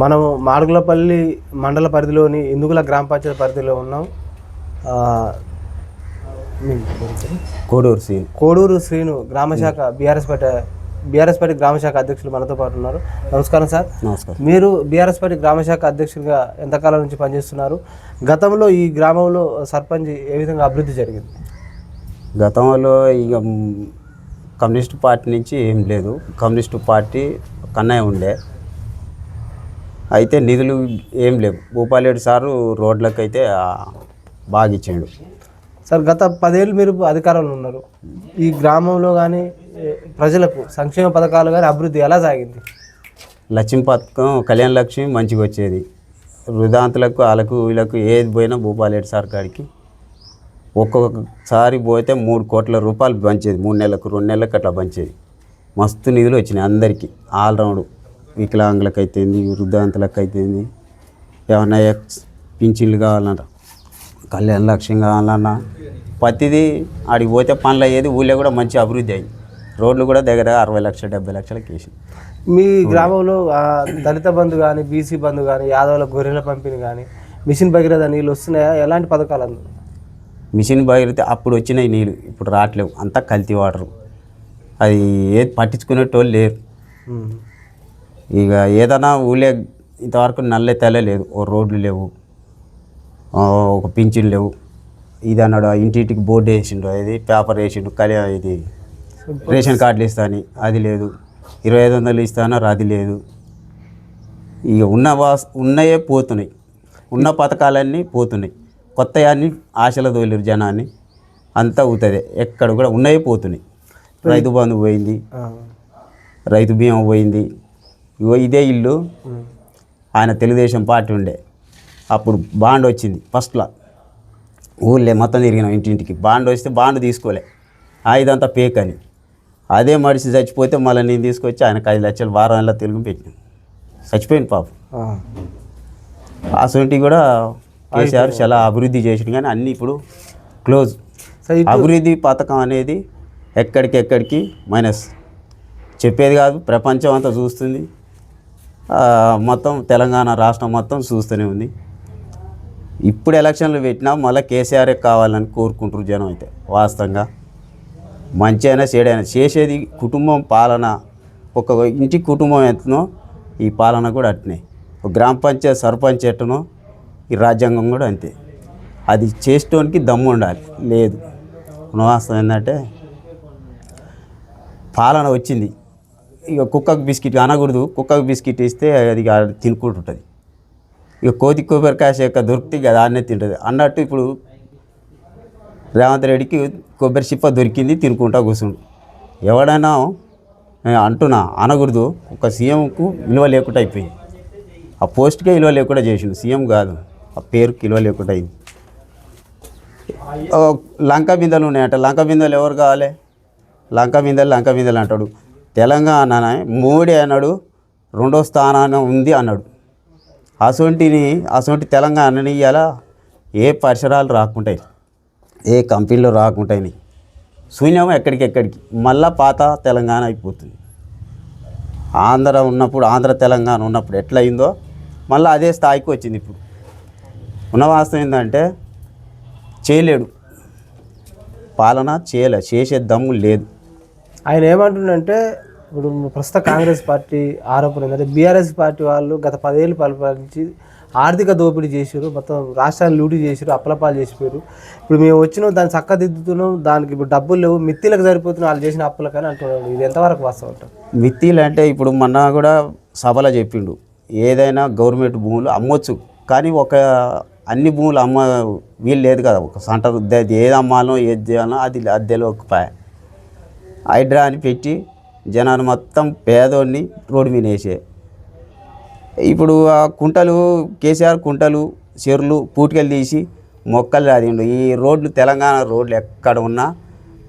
మనం మాడుగులపల్లి మండల పరిధిలోని ఇందుగుల గ్రామ పంచాయతీ పరిధిలో ఉన్నాం. కోడూరు శ్రీను గ్రామశాఖ బీఆర్ఎస్ పార్టీ గ్రామశాఖ అధ్యక్షులు మనతో పాటు ఉన్నారు. నమస్కారం సార్. నమస్కారం. మీరు బీఆర్ఎస్ పార్టీ గ్రామశాఖ అధ్యక్షులుగా ఎంతకాలం నుంచి పనిచేస్తున్నారు? గతంలో ఈ గ్రామంలో సర్పంచ్ ఏ విధంగా అభివృద్ధి జరిగింది? గతంలో ఇక కమ్యూనిస్టు పార్టీ నుంచి ఏం లేదు. కమ్యూనిస్టు పార్టీ కన్నయ్య ఉండే, అయితే నిధులు ఏం లేవు. భూపాలరెడ్డి సారు రోడ్లకైతే బాగా ఇచ్చాడు సార్. గత 10 ఏళ్ళు మీరు అధికారంలో ఉన్నారు. ఈ గ్రామంలో కానీ ప్రజలకు సంక్షేమ పథకాలు కానీ అభివృద్ధి ఎలా సాగింది? లక్ష్మి పథకం, కళ్యాణ లక్ష్మి మంచిగా వచ్చేది. వృద్ధాంతులకు వాళ్ళకు వీళ్ళకు ఏది పోయినా భూపాలరెడ్డి సార్ కాడికి ఒక్కొక్కసారి పోతే 3 కోట్ల రూపాయలు పంచేది. 3 నెలలకు 2 నెలలకు అట్లా పంచేది. మస్తు నిధులు వచ్చినాయి అందరికీ. ఆల్రౌండ్ వికలాంగులకు అయితేంది, వృద్ధాంతులకు అయితేంది, ఏమన్నా పింఛన్లు కావాలన్నా, కళ్యాణ లక్ష్యం కావాలన్నా ప్రతిదీ ఆడికి పోతే పనులు అయ్యేది. ఊళ్ళో కూడా మంచి అభివృద్ధి అయింది. రోడ్లు కూడా దగ్గర 60 లక్షలు 70 లక్షలకి వేసింది. మీ గ్రామంలో దళిత బంధు కానీ, బీసీ బంధు కానీ, యాదవుల గొర్రెల పంపిణీ కానీ, మిషన్ భగీరథ నీళ్ళు వస్తున్నాయా? ఎలాంటి పథకాలు అందు? మిషన్ భగీరథ అప్పుడు వచ్చినాయి నీళ్ళు, ఇప్పుడు రావట్లేవు. అంతా కల్తీ వాటరు. అది ఏది పట్టించుకునేటోళ్ళు లేరు. ఇక ఏదైనా ఊళ్ళే ఇంతవరకు నల్లే తెల్లలేదు. ఓ రోడ్లు లేవు, ఒక పింఛన్లు లేవు. ఇది అన్నాడు ఇంటింటికి బోర్డు వేసిండు, అది పేపర్ వేసిండు, ఇది రేషన్ కార్డులు ఇస్తాను అది లేదు. 2500 ఇస్తానన్నారు అది లేదు. ఇక ఉన్నయే పోతున్నాయి. ఉన్న పథకాలన్నీ పోతున్నాయి. కొత్త అన్నీ ఆశల తోలిరు జనాన్ని. అంతా అవుతుంది. ఎక్కడ కూడా ఉన్నయే పోతున్నాయి. రైతు బంధు పోయింది, రైతు బీమా పోయింది. ఇదే ఇల్లు ఆయన తెలుగుదేశం పార్టీ ఉండే అప్పుడు బాండ్ వచ్చింది. ఫస్ట్లో ఊళ్ళే మొత్తం తిరిగినాం ఇంటింటికి. బాండ్ వస్తే బాండ్ తీసుకోలే, ఇదంతా పేక్ అని. అదే మనిషి చచ్చిపోతే మళ్ళీ నేను తీసుకొచ్చి ఆయనకు 5 లక్షలు వారంలో తెలుగు పెట్టినాను. చచ్చిపోయింది పాపం. అసొంటి కూడా కేసీఆర్ చాలా అభివృద్ధి చేసిండు. కానీ అన్నీ ఇప్పుడు క్లోజ్. అభివృద్ధి పథకం అనేది ఎక్కడికి మైనస్. చెప్పేది కాదు, ప్రపంచం అంతా చూస్తుంది. మొత్తం తెలంగాణ రాష్ట్రం మొత్తం చూస్తూనే ఉంది. ఇప్పుడు ఎలక్షన్లు పెట్టినా మళ్ళీ కేసీఆర్ కావాలని కోరుకుంటారు జనం. అయితే వాస్తవంగా మంచి అయినా చెడైనా చేసేది కుటుంబం పాలన. ఒక ఇంటి కుటుంబం ఎంతనో ఈ పాలన కూడా అట్నే. ఒక గ్రామ పంచాయతీ సర్పంచ్ ఎట్టనో ఈ రాజ్యాంగం కూడా అంతే. అది చేసేటోనికి దమ్ము ఉండాలి. లేదు. వాస్తవం ఏంటంటే పాలన వచ్చింది. ఇక కుక్కకు బిస్కెట్ అనకూడదు. కుక్కకు బిస్కెట్ ఇస్తే అది తినుకుంటుంటుంది. ఇక కోతి కొబ్బరికాయ చెక్క దొరికితే ఇక దాన్నే తింటుంది అన్నట్టు. ఇప్పుడు రేవంత్ రెడ్డికి కొబ్బరి చిప్ప దొరికింది, తినుకుంటా కూర్చుండు. ఎవడైనా అంటున్నా అనకూడదు. ఒక సీఎంకు విలువ లేకుండా అయిపోయింది. ఆ పోస్ట్కే విలువ లేకుండా చేసిండు. సీఎం కాదు, ఆ పేరుకి విలువ లేకుండా అయింది. లంక బిందెలు ఉన్నాయంట. లంక బిందెలు ఎవరు కావాలి? లంక బిందెలు అంటాడు. తెలంగాణ మోడీ అన్నాడు 2వ స్థానాన్ని ఉంది అన్నాడు. అసొంటి తెలంగాణని ఇలా ఏ పరిసరాలు రాకుంటాయి, ఏ కంపెనీలు రాకుంటాయి. శూన్యం ఎక్కడికి మళ్ళా పాత తెలంగాణ అయిపోతుంది. ఆంధ్ర తెలంగాణ ఉన్నప్పుడు ఎట్లా అయిందో మళ్ళీ అదే స్థాయికి వచ్చింది. ఇప్పుడు ఉన్న వాస్తవం ఏంటంటే చేయలేడు, పాలన చేసే దమ్ము లేదు. ఆయన ఏమంటుండంటే ఇప్పుడు ప్రస్తుత కాంగ్రెస్ పార్టీ ఆరోపణ ఏంటంటే బీఆర్ఎస్ పార్టీ వాళ్ళు గత 10 ఏళ్ళు పరిపాలించి ఆర్థిక దోపిడీ చేసారు, మొత్తం రాష్ట్రాన్ని లూటీ చేసారు, అప్పులపాలు చేసిపోయారు. ఇప్పుడు మేము వచ్చినాం, దాన్ని చక్కదిద్దుతున్నాం, దానికి ఇప్పుడు డబ్బులు లేవు, మిత్తిలకు సరిపోతున్నాం వాళ్ళు చేసిన అప్పుల కానీ అంటున్నాడు. ఇది ఎంతవరకు వాస్తవం అంటారు? మిత్తిలు అంటే ఇప్పుడు మొన్న కూడా సభలో చెప్పిండు, ఏదైనా గవర్నమెంట్ భూములు అమ్మొచ్చు కానీ అన్ని భూములు వీలు లేదు కదా. ఒక సెంటర్ ఏది అమ్మాలో ఏది చేయాలో అది అద్దెలో ఒక హైడ్రా అని పెట్టి జనాన్ని మొత్తం పేదోడిని రోడ్డు మీద వేసే. ఇప్పుడు ఆ కుంటలు కేసీఆర్ కుంటలు చెరువులు పూటికలు తీసి మొక్కలు రాదిండు. ఈ రోడ్లు తెలంగాణ రోడ్లు ఎక్కడ ఉన్నా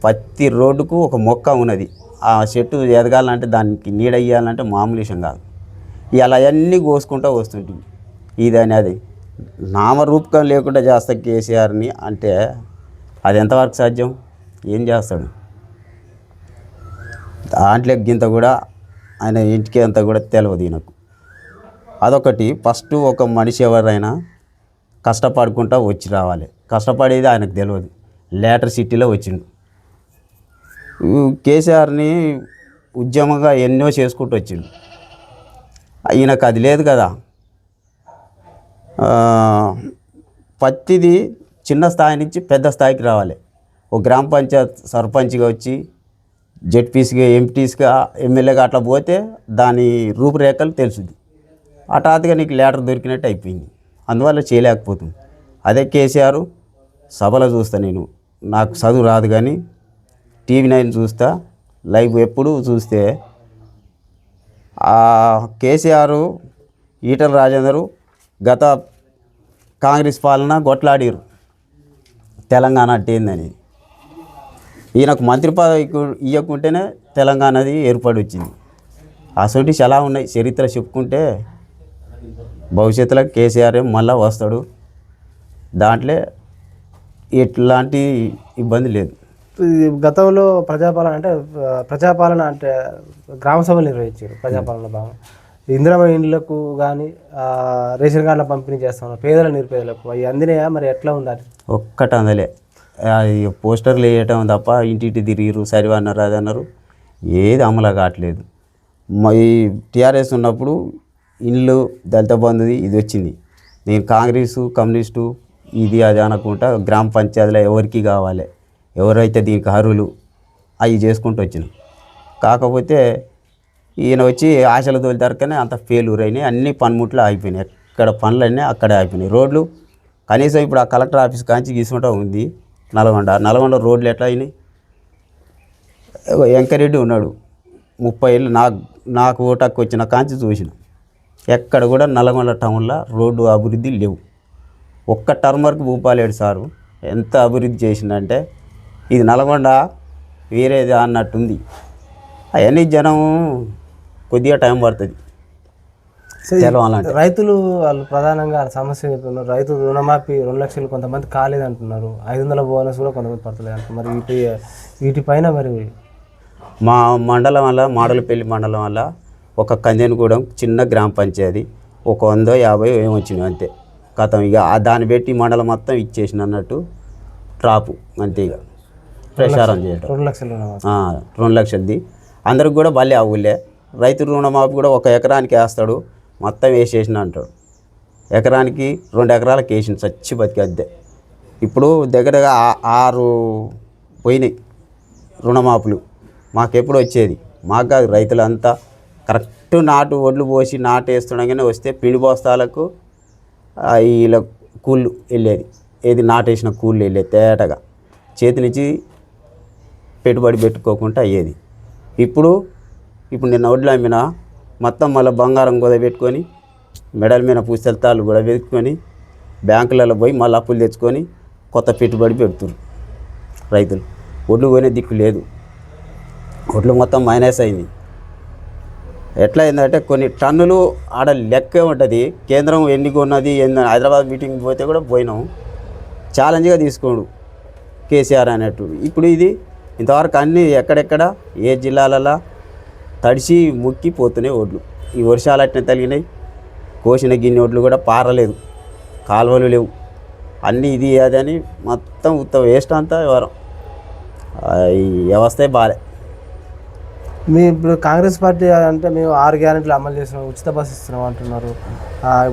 ప్రతి రోడ్డుకు ఒక మొక్క ఉన్నది. ఆ చెట్టు ఎదగాలంటే దానికి నీడ ఇవ్వాలంటే మామూలు విషయం కాదు. ఇలా అవన్నీ కోసుకుంటూ వస్తుంటుంది. ఇదని అది నామరూపకం లేకుండా చేస్తా కేసీఆర్ని అంటే అది ఎంతవరకు సాధ్యం? ఏం చేస్తాడు? దాంట్లో గింత కూడా ఆయన ఇంటికి అంతా కూడా తెలియదు నాకు. అదొకటి. ఫస్ట్ ఒక మనిషి ఎవరైనా కష్టపడుకుంటా వచ్చి రావాలి. కష్టపడేది ఆయనకు తెలియదు. లేటర్ సిటీలో వచ్చిండు. కేసీఆర్ని ఉద్యమంగా ఎన్నో చేసుకుంటూ వచ్చిండు. ఈయనకు అది లేదు కదా. ప్రతిదీ చిన్న స్థాయి నుంచి పెద్ద స్థాయికి రావాలి. ఒక గ్రామ పంచాయత్ సర్పంచ్గా వచ్చి జెడ్పీసీగా, ఎంపీటీస్గా, ఎమ్మెల్యేగా అట్లా పోతే దాని రూపురేఖలు తెలుసుద్ది. హఠాత్తుగా నీకు లేటర్ దొరికినట్టు అయిపోయింది. అందువల్ల చేయలేకపోతుంది. అదే కేసీఆర్ సభలో చూస్తా నేను. నాకు చదువు రాదు కానీ టీవీ9 చూస్తా, లైవ్ ఎప్పుడు చూస్తే కేసీఆర్, ఈటల రాజేందరు గత కాంగ్రెస్ పాలన కొట్లాడిరు తెలంగాణ అంటే ఏందని. ఈయనకు మంత్రి పదవి ఇవ్వకుంటేనే తెలంగాణది ఏర్పడి వచ్చింది. అసలు చాలా ఉన్నాయి చరిత్ర చెప్పుకుంటే. భవిష్యత్తులో కేసీఆర్ మళ్ళీ వస్తాడు. దాంట్లో ఎట్లాంటి ఇబ్బంది లేదు. గతంలో ప్రజాపాలన అంటే గ్రామ సభలు నిర్వహించారు. ప్రజాపాలన భాగం ఇందిరమ్మ ఇండ్లకు కానీ రేషన్ కార్డుల పంపిణీ చేస్తాం పేదల నిరుపేదలకు. అవి అందినాయా? మరి ఎట్లా ఉండాలి? ఒక్కటి అందలే. పోస్టర్లు వేయటం తప్ప ఇంటింటి తిరిగిరు, సరివన్నారు, అది అన్నారు, ఏది అమలు కావట్లేదు. ఈ టీఆర్ఎస్ ఉన్నప్పుడు ఇండ్లు దళిత బంధుది ఇది వచ్చింది. నేను కాంగ్రెసు, కమ్యూనిస్టు ఇది అది అనకుండా గ్రామ పంచాయతీలో ఎవరికి కావాలి, ఎవరైతే దీనికి అర్హులు అవి చేసుకుంటూ వచ్చినాం. కాకపోతే ఈయన వచ్చి ఆశల తోలిదరకనే అంత ఫెయిల్యూర్ అయినాయి. అన్ని పనిముట్లు ఆగిపోయినాయి. ఎక్కడ పనులన్నీ అక్కడే ఆగిపోయినాయి. రోడ్లు కనీసం ఇప్పుడు ఆ కలెక్టర్ ఆఫీస్ కాంచి గీసుకుంటూ ఉంది. నల్గొండ రోడ్లు ఎట్లా అయినాయి? వెంకరెడ్డి ఉన్నాడు 30 ఏళ్ళు. నాకు ఓటాకు వచ్చిన కాంచి చూసిన ఎక్కడ కూడా నల్గొండ టౌన్లో రోడ్డు అభివృద్ధి లేవు. ఒక్క టర్మర్కి భూపాలేడు సారు ఎంత అభివృద్ధి చేసిందంటే ఇది నల్గొండ వేరేది అన్నట్టుంది. అవన్నీ జనం కొద్దిగా టైం పడుతుంది తెలవాలంటే. రైతులు వాళ్ళు ప్రధానంగా సమస్య చెప్తున్నారు. రైతు రుణమాఫీ 2 లక్షలు కొంతమంది కాలేదంటున్నారు. 500 బోనస్ కూడా కొంతమంది పడతలేదు అంటున్నారు. మరి వీటిపైన మరి మా మండలం వల్ల, మాడలపల్లి మండలం వల్ల ఒక కంజనగూడెం చిన్న గ్రామ పంచాయతీ ఒక 150 ఏమొచ్చినాయి అంతే. కథం ఇక దాన్ని పెట్టి మండలం మొత్తం ఇచ్చేసిన అన్నట్టు ట్రాపు అంతే. ఇక ప్రచారం చేయటం 2 లక్షలది అందరికి కూడా భలే ఆ ఊళ్ళే. రైతు రుణమాఫీ కూడా 1 ఎకరానికి వేస్తాడు, మొత్తం వేసేసిన అంటాడు. ఎకరానికి 2 ఎకరాలకు వేసిన చచ్చి బతికి అద్దె. ఇప్పుడు దగ్గరగా 6 పోయినాయి రుణమాఫీలు. మాకెప్పుడు వచ్చేది? మాకు కాదు, రైతులంతా కరెక్ట్ నాటు ఒడ్లు పోసి నాటు వేస్తుండగానే వస్తే పిండి బస్తాలకు ఇలా కూళ్ళు వెళ్ళేది. ఏది నాటేసిన కూళ్ళు వెళ్ళేది తేటగా చేతి నుంచి పెట్టుబడి పెట్టుకోకుండా అయ్యేది. ఇప్పుడు నిన్న వడ్లు అమ్మినా మొత్తం మళ్ళీ బంగారం కుదబెట్టుకొని మెడల మీద పుస్తకాలు కూడా పెట్టుకొని బ్యాంకులలో పోయి మళ్ళీ అప్పులు తెచ్చుకొని కొత్త పెట్టుబడి పెడుతున్నారు రైతులు. ఒడ్లు కొనే దిక్కు లేదు. ఒడ్లు మొత్తం మైనస్ అయింది. ఎట్లా అయిందంటే కొన్ని టన్నులు ఆడ లెక్కే ఉంటుంది. కేంద్రం ఎన్ని కొన్నది హైదరాబాద్ మీటింగ్ పోతే కూడా పోయినాం. ఛాలెంజ్గా తీసుకోండు కేసీఆర్ అన్నట్టు. ఇప్పుడు ఇది ఇంతవరకు అన్నీ ఎక్కడెక్కడ ఏ జిల్లాలలో తడిసి ముక్కిపోతున్నాయి ఒడ్లు. ఈ వర్షాలు అట్నే తగిలినాయి. కోసిన గిన్నె ఒడ్లు కూడా పారలేదు, కాలువలు లేవు. అన్నీ ఇది అదని మొత్తం ఉత్త వేస్ట్ అంతా వ్యవహారం. ఈ వ్యవస్థే బాలే. ఇప్పుడు కాంగ్రెస్ పార్టీ అంటే మేము 6 గ్యారెంటీలు అమలు చేస్తున్నాం, ఉచిత బస్సు ఇస్తున్నాం అంటున్నారు.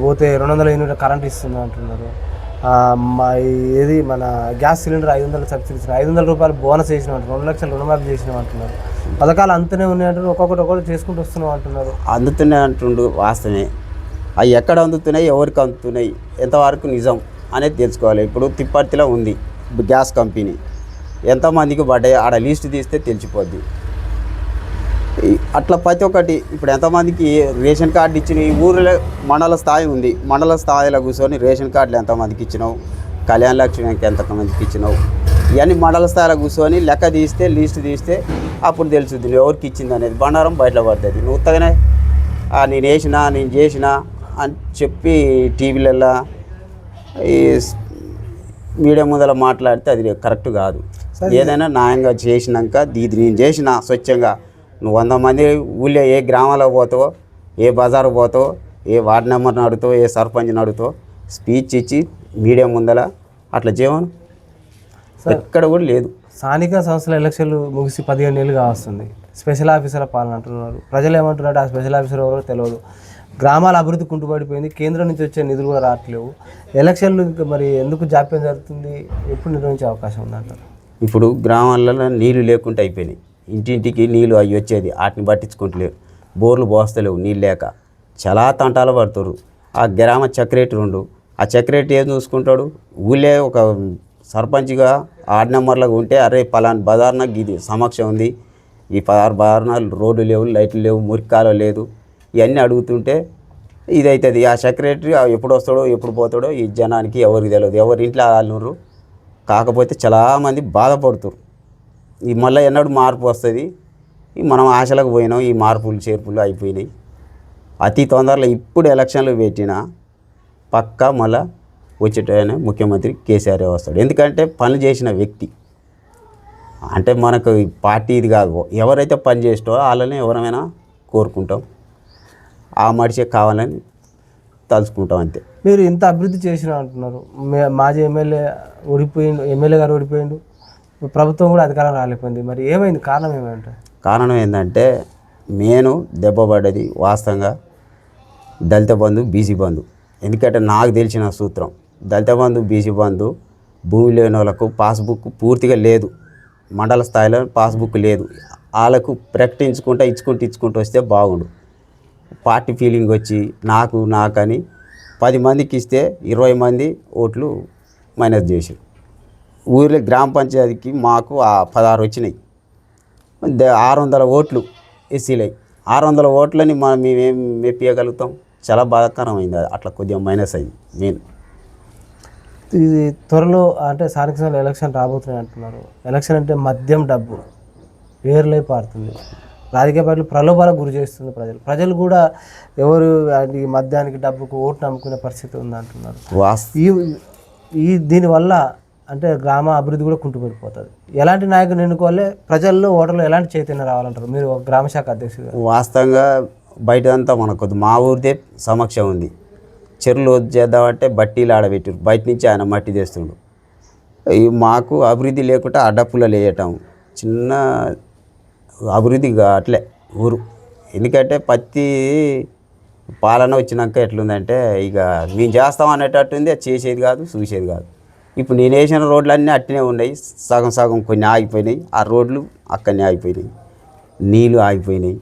పోతే 200 యూనిట్ల కరెంట్ ఇస్తున్నాం అంటున్నారు. ఏది మన గ్యాస్ సిలిండర్ 500 సబ్సిడీ ఇస్తున్నారు, 500 రూపాయలు బోనస్ చేసినాం అంటున్నారు, 2 లక్షలు రుణమాఫీ చేసినాం అంటున్నారు. పథకాలు అంతనే ఉన్నాయి అంటున్నారు. ఒక్కొక్కటి చేసుకుంటూ వస్తున్నాం అంటున్నారు. అందుతున్నాయి అంటుండు వాస్తవమే. అవి ఎక్కడ అందుతున్నాయి, ఎవరికి అందుతున్నాయి, ఎంతవరకు నిజం అనేది తెలుసుకోవాలి. ఇప్పుడు తిప్పర్తిలో ఉంది గ్యాస్ కంపెనీ, ఎంతమందికి పడ్డాయి ఆడ లిస్ట్ తీస్తే తెలిసిపోద్ది. అట్లా ప్రతి ఒక్కటి ఇప్పుడు ఎంతమందికి రేషన్ కార్డు ఇచ్చిన ఈ ఊరిలో మండల స్థాయి ఉంది. మండల స్థాయిలో కూర్చొని రేషన్ కార్డులు ఎంతమందికి ఇచ్చినావు, కళ్యాణ లక్ష్మికి ఎంతమందికి ఇచ్చినావు, ఇవన్నీ మండల స్థాయిలో కూర్చొని లెక్క తీస్తే లిస్ట్ తీస్తే అప్పుడు తెలుస్తుంది ఎవరికి ఇచ్చింది అనేది. బండారం బయట పడుతుంది. నువ్వు ఉత్తగానే నేను చేసిన అని చెప్పి టీవీలలో ఈ మీడియా ముందర మాట్లాడితే అది కరెక్ట్ కాదు. ఏదైనా న్యాయంగా చేసినాక ఇది నేను చేసిన స్వచ్ఛంగా నువ్వు 100 మంది ఊళ్ళో ఏ గ్రామాలకు పోతావో, ఏ బజారు పోతావో, ఏ వార్డు మెంబర్ని అడుగుతో ఏ సర్పంచ్ని అడుగుతో స్పీచ్ ఇచ్చి మీడియా ముందల అట్లా చేయమను. ఎక్కడ కూడా లేదు. స్థానిక సంస్థల ఎలక్షన్లు ముగిసి 15 ఏళ్ళు కావస్తుంది. స్పెషల్ ఆఫీసర్ పాలన అంటున్నారు. ప్రజలు ఏమంటున్నారు, ఆ స్పెషల్ ఆఫీసర్ ఎవరో తెలియదు. గ్రామాల అభివృద్ధి కుంటుపడిపోయింది. కేంద్రం నుంచి వచ్చే నిధులు కూడా రావట్లేవు. ఎలక్షన్లు ఇంకా మరి ఎందుకు జాప్యం జరుగుతుంది? ఎప్పుడు నిర్వహించే అవకాశం ఉందంటారు? ఇప్పుడు గ్రామాలలో నీళ్లు లేకుండా అయిపోయినాయి. ఇంటింటికి నీళ్ళు అవి వచ్చేది, వాటిని పట్టించుకుంటలేరు. బోర్లు పోస్తలేవు నీళ్ళు లేక. చాలా తంటాలు పడుతున్నారు. ఆ గ్రామ సెక్రటరీ ఉండు, ఆ సెక్రటరీ ఏం చూసుకుంటాడు? ఊళ్ళే ఒక సర్పంచ్గా 6 నెంబర్లకు ఉంటే అరే పలానా బజార్న ఇది సమక్షం ఉంది, ఈ 16 బజార్నాలు రోడ్డు లేవు, లైట్లు లేవు, మురికాలో లేదు, ఇవన్నీ అడుగుతుంటే ఇదవుతుంది. ఆ సెక్రటరీ ఎప్పుడు వస్తాడో ఎప్పుడు పోతాడో ఈ జనానికి ఎవరికి తెలియదు. ఎవరి ఇంట్లో వాళ్ళు కాకపోతే చాలామంది బాధపడుతారు. ఈ మళ్ళీ ఎన్నడూ మార్పు వస్తుంది. మనం ఆశలకు పోయినాం, ఈ మార్పులు చేర్పులు అయిపోయినాయి. అతి తొందరలో ఇప్పుడు ఎలక్షన్లు పెట్టినా పక్కా మళ్ళా వచ్చేటనే ముఖ్యమంత్రి కేసీఆర్ వస్తాడు. ఎందుకంటే పనులు చేసిన వ్యక్తి. అంటే మనకు పార్టీ ఇది కాదు, ఎవరైతే పని చేస్తో వాళ్ళని ఎవరైనా కోరుకుంటాం, ఆ మనిషే కావాలని తలుచుకుంటాం అంతే. మీరు ఇంత అభివృద్ధి చేసిన అంటున్నారు. మాజీ ఎమ్మెల్యే గారు ఓడిపోయిండు, ప్రభుత్వం కూడా అధికారం రాలేకపోయింది. మరి ఏమైంది? కారణం ఏమంటే? కారణం ఏంటంటే నేను దెబ్బపడ్డది వాస్తవంగా దళిత బంధు, బీసీ బంధు. ఎందుకంటే నాకు తెలిసిన సూత్రం దళిత బంధు, బీసీ బంధు భూమి లేని వాళ్ళకు పాస్బుక్ పూర్తిగా లేదు. మండల స్థాయిలో పాస్బుక్ లేదు. వాళ్ళకు ప్రకటించుకుంటూ ఇచ్చుకుంటూ వస్తే బాగుండు. పార్టీ ఫీలింగ్ వచ్చి నాకని 10 మందికి ఇస్తే 20 మంది ఓట్లు మైనస్ చేసి ఊరిలో గ్రామ పంచాయతీకి మాకు 16 వచ్చినాయి. 600 ఓట్లు ఎస్సీలై. 600 ఓట్లని మేమేం మెప్పియగలుగుతాం? చాలా బాధాకరమైంది. అట్లా కొద్దిగా మైనస్ అయింది. మెయిన్ ఇది త్వరలో అంటే స్థానిక సంస్థల ఎలక్షన్ రాబోతున్నాయి అంటున్నారు. ఎలక్షన్ అంటే మద్యం, డబ్బు వేర్లై పారుతుంది. రాజకీయ పార్టీలు ప్రలోభాలకు గురి చేస్తుంది ప్రజలు కూడా ఎవరు ఈ మద్యానికి, డబ్బుకు ఓటు నమ్ముకునే పరిస్థితి ఉంది అంటున్నారు. దీనివల్ల అంటే గ్రామ అభివృద్ధి కూడా కుంటుపడిపోతుంది. ఎలాంటి నాయకుని ఎన్నుకోవాలి? ప్రజల్లో, ఓటర్లో ఎలాంటి చైతన్యం రావాలంటారు మీరు ఒక గ్రామ శాఖ అధ్యక్షుడు? వాస్తవంగా బయట అంతా మనకు మా ఊరిదే సమక్షం ఉంది. చెరువులు చేద్దామంటే బట్టీలు ఆడబెట్టారు. బయట నుంచి ఆయన మట్టి తెస్తుండు. మాకు అభివృద్ధి లేకుండా అడ్డప్పులు వేయటం చిన్న అభివృద్ధి అట్లే ఊరు. ఎందుకంటే పత్తి పాలన వచ్చినాక ఎట్లుందంటే ఇక మేము చేస్తాం అనేటట్టుంది. అది చేసేది కాదు, చూసేది కాదు. ఇప్పుడు నేను వేసిన రోడ్లు అన్నీ అట్టినే ఉన్నాయి. సగం కొన్ని ఆగిపోయినాయి. ఆ రోడ్లు అక్కడనే ఆగిపోయినాయి. నీళ్ళు ఆగిపోయినాయి.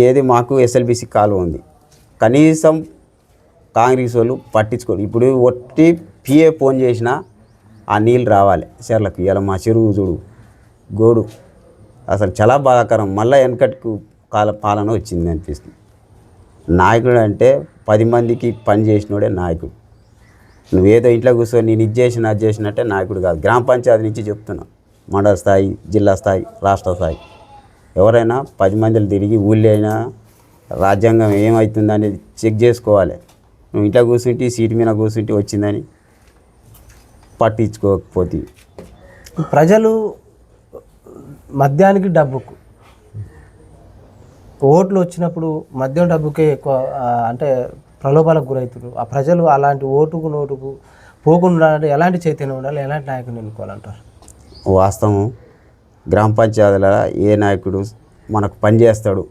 ఏది మాకు ఎస్ఎల్బిసి కాలువ ఉంది. కనీసం కాంగ్రెస్ వాళ్ళు పట్టించుకోరు. ఇప్పుడు ఒట్టి పిఏ ఫోన్ చేసినా ఆ నీళ్ళు రావాలి చెర్లకు. ఇలా మా చెరువు చూడు గోడు అసలు చాలా బాధాకరం. మళ్ళీ వెనకటికి పాలన వచ్చింది అనిపిస్తుంది. నాయకుడు అంటే 10 మందికి పని చేసినోడే నాయకుడు. నువ్వేదో ఇంట్లో కూర్చొని నేను ఇది చేసిన అది చేసినట్టే నాయకుడు కాదు. గ్రామ పంచాయతీ నుంచి చెప్తున్నా, మండల స్థాయి, జిల్లా స్థాయి, రాష్ట్ర స్థాయి ఎవరైనా 10 మందిలు తిరిగి ఊళ్ళో అయినా రాజ్యాంగం ఏమవుతుందని చెక్ చేసుకోవాలి. నువ్వు ఇంట్లో కూర్చుంటే సీటు మీద కూర్చుంటే వచ్చిందని పట్టించుకోకపోతే ప్రజలు మద్యానికి, డబ్బుకు ఓట్లు వచ్చినప్పుడు మద్యం, డబ్బుకే ఎక్కువ అంటే ప్రలోభాలకు గురవుతారు. ఆ ప్రజలు అలాంటి ఓటుకు నోటుకు పోకుండా ఎలాంటి చైతన్యం ఉండాలి? ఎలాంటి నాయకుని ఎన్నుకోవాలంటారు? వాస్తవం గ్రామ పంచాయతీల ఏ నాయకుడు మనకు పని చేస్తాడు,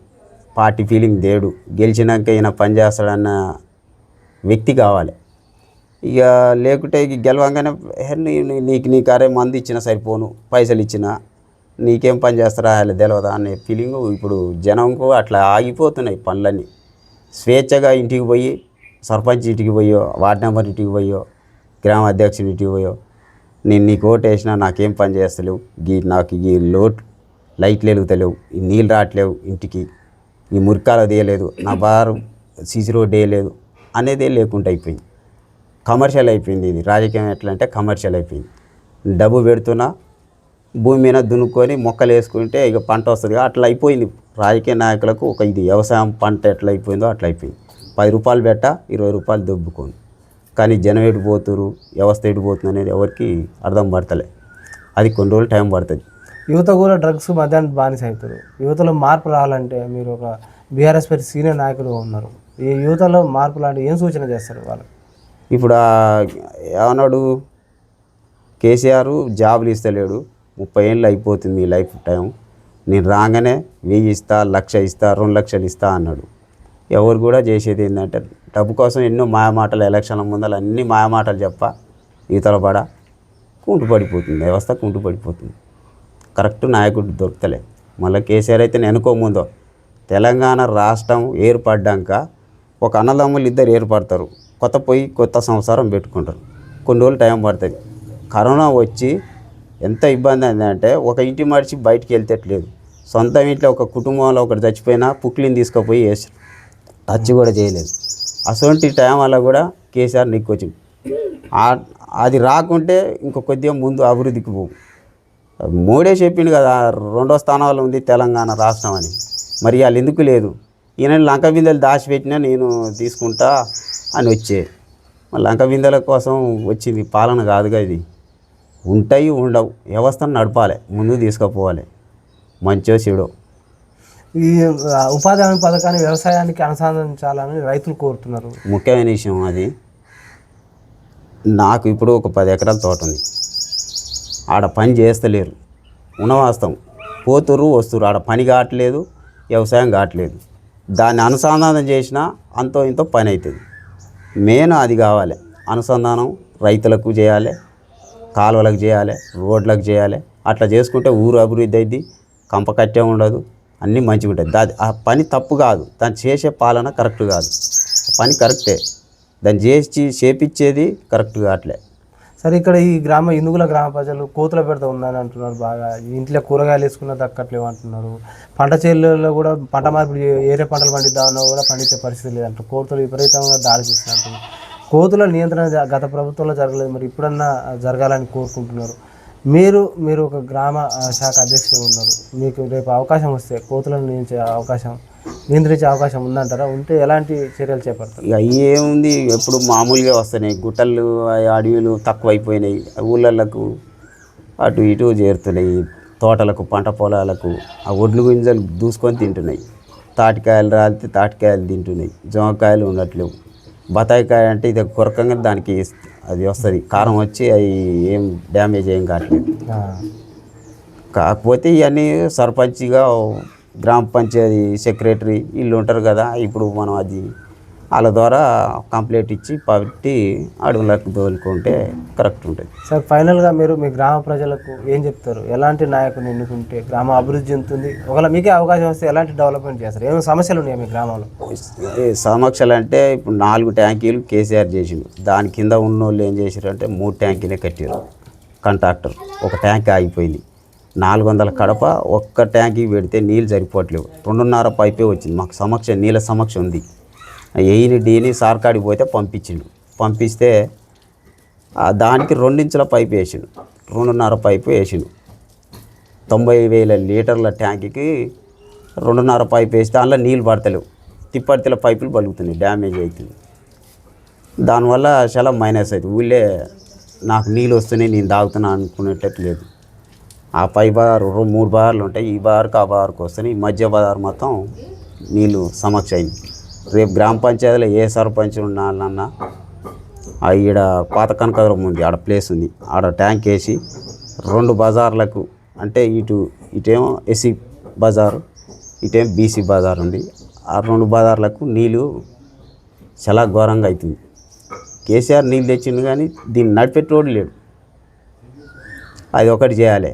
పార్టీ ఫీలింగ్ దేడు, గెలిచినాక ఈయన పని చేస్తాడన్న వ్యక్తి కావాలి. ఇక లేకుంటే ఇక గెలవంగానే నీకు అరే మంది ఇచ్చిన సరిపోను, పైసలు ఇచ్చినా నీకేం పని చేస్తారా అలా తెలియదా అనే ఫీలింగు ఇప్పుడు జనంకు అట్లా ఆగిపోతున్నాయి పనులన్నీ. స్వేచ్ఛగా ఇంటికి పోయి సర్పంచ్ ఇంటికి పోయో, వార్డు నెంబర్ ఇంటికి పోయో, గ్రామ అధ్యక్షుని ఇంటికి పోయో, నేను నీకు ఓటు వేసినా నాకేం పని చేస్తలేవు, నాకు ఈ లైట్లు వెలుగుతలేవు, ఈ నీళ్ళు రావట్లేవు, ఇంటికి ఈ మురికాలు తీయలేదు, నా బారు సీసీ రోడ్ వేయలేదు అనేదే లేకుండా అయిపోయింది. కమర్షియల్ అయిపోయింది. ఇది రాజకీయం ఎట్లా అంటే కమర్షియల్ అయిపోయింది. డబ్బు పెడుతున్నా భూమి మీద దున్నుకొని మొక్కలు వేసుకుంటే ఇక పంట వస్తుంది. అట్లా అయిపోయింది రాజకీయ నాయకులకు. ఒక ఇది వ్యవసాయం పంట ఎట్లా అయిపోయిందో అట్లా అయిపోయింది. 10 రూపాయలు పెట్ట 20 రూపాయలు దొబ్బుకోండి. కానీ జనం ఎడిపోతున్నారు, వ్యవస్థ ఎడిపోతుంది అనేది ఎవరికి అర్థం పడతలే. అది కొన్ని రోజులు టైం పడుతుంది. యువత కూడా డ్రగ్స్, మద్యానికి బానిస అవుతారు. యువతలో మార్పు రావాలంటే మీరు ఒక బీఆర్ఎస్ పార్టీ సీనియర్ నాయకులు ఉన్నారు, ఈ యువతలో మార్పు లాంటి ఏం సూచన చేస్తారు వాళ్ళు? ఇప్పుడు ఏమన్నాడు కేసీఆర్, జాబులు ఇస్తలేడు, 30 ఏళ్ళు అయిపోతుంది మీ లైఫ్ టైం, నేను రాగానే 1000 ఇస్తా, 1,00,000 ఇస్తా, 2 లక్షలు ఇస్తా అన్నాడు. ఎవరు కూడా చేసేది ఏంటంటే డబ్బు కోసం ఎన్నో మాయమాటలు, ఎలక్షన్ల ముందర అన్ని మాయమాటలు చెప్ప ఈతల పడ కుంటు పడిపోతుంది, వ్యవస్థ కుంటు పడిపోతుంది. కరెక్ట్ నాయకుడు దొరకలే. మళ్ళీ కేసీఆర్ అయితే వెనుకోముందో తెలంగాణ రాష్ట్రం ఏర్పడ్డాక ఒక అన్నదమ్ములు ఇద్దరు ఏర్పడతారు, కొత్త సంవత్సరం పెట్టుకుంటారు, కొన్ని రోజులు టైం పడుతుంది. కరోనా వచ్చి ఎంత ఇబ్బంది అయిందంటే ఒక ఇంటి మడిచి బయటికి వెళ్తేట్లేదు, సొంత ఇంట్లో ఒక కుటుంబంలో ఒకటి చచ్చిపోయినా పుక్లిని తీసుకుపోయి వేసారు, టచ్ కూడా చేయలేదు. అటువంటి టైం వల్ల కూడా కేసీఆర్ నెక్కొచ్చింది. అది రాకుంటే ఇంకో కొద్దిగా ముందు అభివృద్ధికి పోవు. మోడే చెప్పిండు కదా 2వ స్థానంలో ఉంది తెలంగాణ రాష్ట్రం అని, మరి వాళ్ళు ఎందుకు లేదు? ఈయన లంక బిందెలు దాచిపెట్టినా నేను తీసుకుంటా అని వచ్చే, లంక బిందెల కోసం వచ్చింది పాలన కాదుగా ఇది. ఉంటాయి ఉండవు, వ్యవస్థను నడపాలి, ముందుకు తీసుకుపోవాలి, మంచో చెడో. ఈ ఉపాధి హామీ పథకాన్ని వ్యవసాయానికి అనుసంధానించాలని రైతులు కోరుతున్నారు. ముఖ్యమైన విషయం అది. నాకు ఇప్పుడు ఒక 10 ఎకరాల తోట ఉంది, ఆడ పని చేస్తలేరు, ఉన్నవాస్తవం, పోతురు వస్తురు, ఆడ పని కావట్లేదు, వ్యవసాయం కావట్లేదు. దాన్ని అనుసంధానం చేసినా అంతో ఇంతో పని అవుతుంది. మెయిన్ అది కావాలి, అనుసంధానం రైతులకు చేయాలి, కాలువలకు చేయాలి, రోడ్లకు చేయాలి. అట్లా చేసుకుంటే ఊరు అభివృద్ధి అయింది, కంప కట్టే ఉండదు, అన్నీ మంచిగా ఉంటుంది. ఆ పని తప్పు కాదు, దాన్ని చేసే పాలన కరెక్ట్ కాదు. ఆ పని కరెక్టే, దాన్ని చేపించేది కరెక్ట్ కావట్లే. సరే, ఇక్కడ ఈ ఇనుగుల గ్రామ ప్రజలు కోతుల పెడతా ఉందని అంటున్నారు. బాగా ఇంట్లో కూరగాయలు వేసుకున్న దక్కట్లేవు అంటున్నారు. పంట చేనులలో కూడా పంట మార్పిడి ఏరే పంటలు పండిద్దామన్నా కూడా పండించే పరిస్థితి లేదంటారు. కోతులు విపరీతంగా దాడి చేస్తున్నట్టు. కోతుల నియంత్రణ గత ప్రభుత్వంలో జరగలేదు, మరి ఇప్పుడన్నా జరగాలని కోరుకుంటున్నారు. మీరు ఒక గ్రామ శాఖ అధ్యక్షుడు ఉన్నారు, మీకు రేపు అవకాశం వస్తే కోతులను నియంత్రించే అవకాశం ఉందంటారా? ఉంటే ఎలాంటి చర్యలు చేపడతారు? ఇక ఏముంది, ఎప్పుడు మామూలుగా వస్తున్నాయి, గుట్టలు అడవులు తక్కువైపోయినాయి, ఊళ్ళకు అటు ఇటు చేరుతున్నాయి, తోటలకు పంట పొలాలకు ఆ ఒడ్లు గింజలు దూసుకొని తింటున్నాయి. తాటికాయలు రాలితే తాటికాయలు తింటున్నాయి, జామకాయలు ఉండట్లేవు. బత్తాయికాయ అంటే ఇది కొరకంగా దానికి అది వస్తుంది, కారం వచ్చి అవి ఏం డ్యామేజ్ ఏం కావట్లేదు. కాకపోతే ఇవన్నీ సర్పంచ్గా గ్రామ పంచాయతీ సెక్రటరీ వీళ్ళు ఉంటారు కదా, ఇప్పుడు మనం అది వాళ్ళ ద్వారా కంప్లైంట్ ఇచ్చి పట్టి అడవులకు తోలుకుంటే కరెక్ట్ ఉంటుంది. సార్, ఫైనల్గా మీరు మీ గ్రామ ప్రజలకు ఏం చెప్తారు? ఎలాంటి నాయకుని ఎన్నుకుంటే గ్రామం అభివృద్ధి చెందుతుంది? ఒకవేళ మీకే అవకాశం వస్తే ఎలాంటి డెవలప్మెంట్ చేస్తారు? ఏమైనా సమస్యలు ఉన్నాయా మీ గ్రామంలో? సమస్యలు అంటే ఇప్పుడు 4 ట్యాంకీలు కేసీఆర్ చేసిండు, దాని కింద ఉన్న వాళ్ళు ఏం చేశారు అంటే 3 ట్యాంకీలే కట్టారు. కాంట్రాక్టర్ ఒక ట్యాంక్ ఆగిపోయింది, 400 కడప ఒక్క ట్యాంకీ పెడితే నీళ్ళు సరిపోవట్లేవు, 2.5 పైపే వచ్చింది. మాకు నీళ్ళ సమస్య ఉంది. ఏఈని డీని సార్కాడికి పోతే పంపిస్తే దానికి 2 ఇంచుల పైపు వేసిండు, 2.5 పైపు వేసిండు. 90,000 లీటర్ల ట్యాంక్కి 2.5 పైపు వేస్తే అందులో నీళ్ళు పడతలేవు, తిప్పడితల పైపులు బలుగుతున్నాయి, డ్యామేజ్ అవుతుంది. దానివల్ల చాలా మైనస్ అవుతుంది. ఊళ్ళే నాకు నీళ్ళు వస్తున్నాయి నేను తాగుతున్నా అనుకునేటట్టు లేదు. ఆ పై బార్ 3 బార్లు ఉంటాయి, ఈ బార్కి ఆ బార్కి వస్తున్నాయి, ఈ మధ్య బార్ మొత్తం నీళ్ళు సమస్య అయింది. రేపు గ్రామ పంచాయతీలో ఏ సర్పంచ్ ఉన్నాలన్నా ఈడ పాత కనకదురం ఉంది, ఆడ ప్లేస్ ఉంది, ఆడ ట్యాంక్ వేసి 2 బజార్లకు, అంటే ఇటేమో ఎస్సీ బజారు, ఇటేమో బీసీ బజార్ ఉంది, ఆ 2 బజార్లకు నీళ్ళు చాలా ఘోరంగా అవుతుంది. కేసీఆర్ నీళ్ళు తెచ్చిండు కానీ దీన్ని నడిపెట్టోడు లేడు. అది ఒకటి చేయాలి,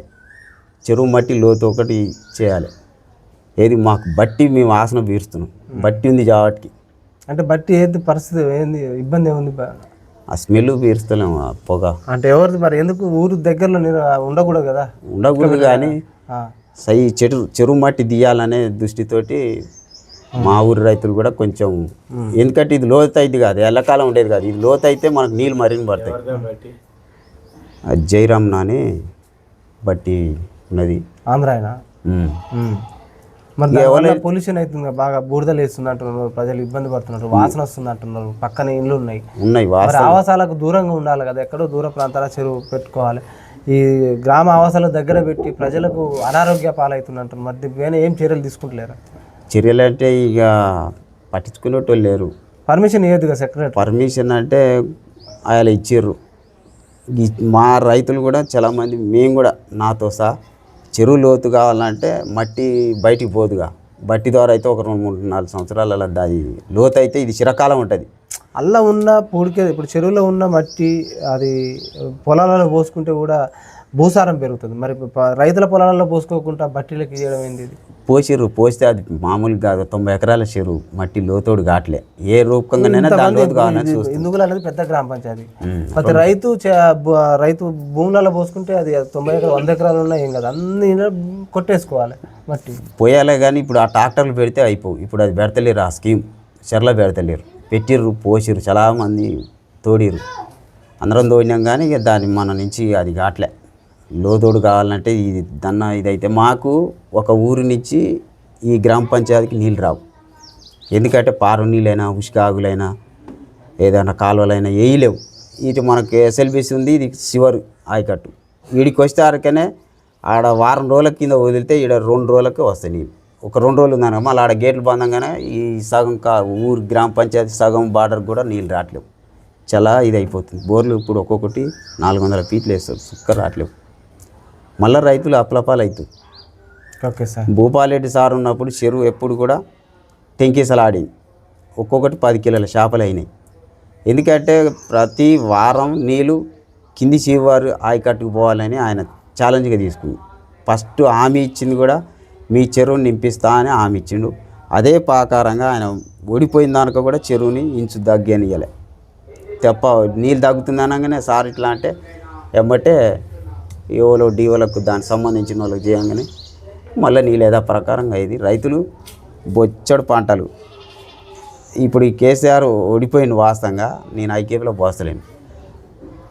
చెరువు మట్టి లోతు ఒకటి చేయాలి. ఏది మాకు బట్టి మేము ఆసన పీరుస్తున్నాం, బట్టి ఉంది కాబట్టి. అంటే బట్టి ఏది పరిస్థితి ఏంది, ఇబ్బంది ఏముంది? ఆ స్మెల్ పీరుస్తలేము, ఆ పొగ. అంటే ఎవరిది మరి? ఎందుకు ఊరు దగ్గరలో ఉండకూడదు కదా? ఉండకూడదు కానీ చెరువు మట్టి తీయాలనే దృష్టితోటి మా ఊరి రైతులు కూడా కొంచెం, ఎందుకంటే ఇది లోతు అయితే కాదు, ఎల్లకాలం ఉండేది కాదు, ఇది లోతు అయితే మనకు నీళ్ళు మరిగి పడతాయి. జైరామ్ నాని బట్టి ఉన్నది, ఆంధ్ర ఆయన. మరి పొల్యూషన్ అవుతుంది, బాగా బూడిదలు వేస్తుంది అంటున్నారు, ప్రజలు ఇబ్బంది పడుతున్నారు, వాసన వస్తుంది అంటున్నారు, పక్కన ఇండ్లు ఉన్నాయి. ఆవాసాలకు దూరంగా ఉండాలి కదా, ఎక్కడో దూర ప్రాంతాల చెరువు పెట్టుకోవాలి. ఈ గ్రామ ఆవాసాల దగ్గర పెట్టి ప్రజలకు అనారోగ్య పాలవుతున్నట్టు, మరి దీనిపైన ఏం చర్యలు తీసుకుంటలేరా? చర్యలు అంటే ఇక పట్టించుకునేటోళ్ళు లేరు. పర్మిషన్ ఇవ్వదు కదా సెక్రటరీ. పర్మిషన్ అంటే ఆయన ఇచ్చిర్రు. మా రైతులు కూడా చాలామంది, మేము కూడా నాతో సహా చెరువు లోతు కావాలంటే మట్టి బయటికి పోదుగా, బట్టి ద్వారా అయితే ఒక 2-3-4 సంవత్సరాల దాని లోతు అయితే ఇది చిరకాలం ఉంటుంది. అల్ల ఉన్న పూడికే ఇప్పుడు చెరువులో ఉన్న మట్టి అది పొలాలలో పోసుకుంటే కూడా భూసారం పెరుగుతుంది. మరి రైతుల పొలాలలో పోసుకోకుండా బట్టీలకి చేయడం ఏంది? ఇది పోస్తే అది మామూలుగా కాదు, 90 ఎకరాల చెరువు మట్టి లోతోడు కావట్లే. ఏ రూపంగానైనా దాని లోతు కావాలని చూస్తుంది. ఎందుకు అనేది పెద్ద గ్రామ పంచాయతీ. ప్రతి రైతు భూములలో పోసుకుంటే అది 90 ఎకరాలు 100 ఎకరాలు ఉన్నా ఏం కాదు, అన్ని కొట్టేసుకోవాలి మట్టి. పోయాలే కానీ ఇప్పుడు ఆ ట్రాక్టర్లు పెడితే అయిపోవు. ఇప్పుడు అది పెడతలేరు, ఆ స్కీమ్ చెర్ల పెడతలేరు. పెట్టిర్రు, పోసిర్రు, చాలామంది తోడిర్రు, అందరం తోడినాం కానీ ఇక దాన్ని మన నుంచి అది కావట్లే. లోతోడు కావాలంటే ఇదైతే మాకు ఒక ఊరి నుంచి ఈ గ్రామ పంచాయతీకి నీళ్ళు రావు. ఎందుకంటే పారు నీళ్ళైనా ఉష్కాగులైనా ఏదైనా కాలువలైనా వేయలేవు. ఇటు మనకు ఎస్ఎల్బిసి ఉంది, ఇది శివరు ఆయకట్టు. వీడికి వస్తే అరకనే ఆడ వారం రోజుల కింద వదిలితే ఈడ 2 రోజులకే వస్తాయి నీళ్ళు. ఒక 2 రోజులు ఉందనగా మళ్ళీ ఆడ గేట్లు బందంగానే ఈ సగం ఊరు గ్రామ పంచాయతీ సగం బార్డర్ కూడా నీళ్ళు రావట్లేవు. చాలా ఇది అయిపోతుంది. బోర్లు ఇప్పుడు ఒక్కొక్కటి 400 ఫీట్లు వేస్తారు, సుక్క రావట్లేవు. మళ్ళీ రైతులు అప్లపాలు అవుతాయి. Okay sir. భూపాలరెడ్డి సార్ ఉన్నప్పుడు చెరువు ఎప్పుడు కూడా టెంకీసలు ఆడింది, ఒక్కొక్కటి 10 కిలోల చేపలు అయినాయి. ఎందుకంటే ప్రతి వారం నీళ్ళు కింది శివారు ఆయకట్టుకు పోవాలని ఆయన ఛాలెంజ్గా తీసుకుంది. ఫస్ట్ హామీ ఇచ్చింది కూడా మీ చెరువుని నింపిస్తా అని హామీ ఇచ్చిండు. అదే ప్రకారంగా ఆయన ఓడిపోయిన దానిక కూడా చెరువుని ఇంచు దగ్గనియలే. తప్ప నీళ్ళు తగ్గుతుంది అనగానే సార్ ఇట్లా అంటే ఎమ్మటే ఏవోలో డీవోలకు దానికి సంబంధించిన వాళ్ళకి చేయంగానే మళ్ళీ నీళ్ళు ఏదో ప్రకారంగా ఇది రైతులు బొచ్చడు పంటలు. ఇప్పుడు ఈ కేసీఆర్ ఓడిపోయిన వాస్తవంగా నేను ఐకేపీలో పోస్తలేను.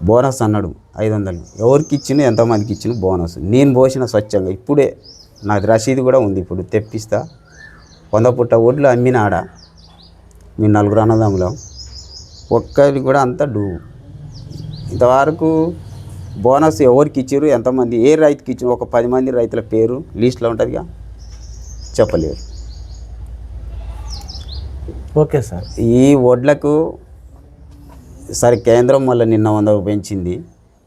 బోనస్ అన్నాడు 500, ఎవరికి ఇచ్చిన ఎంతమందికి ఇచ్చిన బోనస్ నేను పోసిన స్వచ్ఛంగా. ఇప్పుడే నాకు రసీదు కూడా ఉంది, ఇప్పుడు తెప్పిస్తా. 100 పుట్ట ఒడ్లు అమ్మిన ఆడ మీ 4 అన్నదమ్ములం, ఒక్కరికి కూడా అంతా ఇంతవరకు బోనస్ ఎవరికి ఇచ్చారు, ఎంతమంది ఏ రైతుకి ఇచ్చారు, ఒక 10 మంది రైతుల పేరు లిస్టులో ఉంటుందిగా, చెప్పలేరు. Okay sir. ఈ వడ్లకు సరే కేంద్రం మళ్ళీ నిన్న 100 పెంచింది,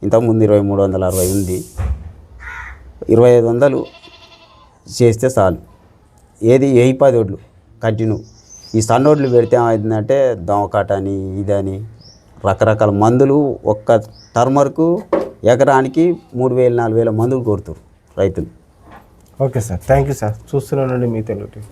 ఇంతకుముందు 2360 ఉంది. 2500 చేస్తే చాలు. ఏది 10 వడ్లు కంటిన్యూ. ఈ సన్నోడ్లు పెడితే ఏమవుతుందంటే దోమకాట అని ఇదని రకరకాల మందులు ఒక్క టర్మర్కు ఎకరానికి 3000-4000 మందులు కొడుతారు రైతులు. Okay sir, thank you sir. చూస్తున్నానండి మీ తెలుగు.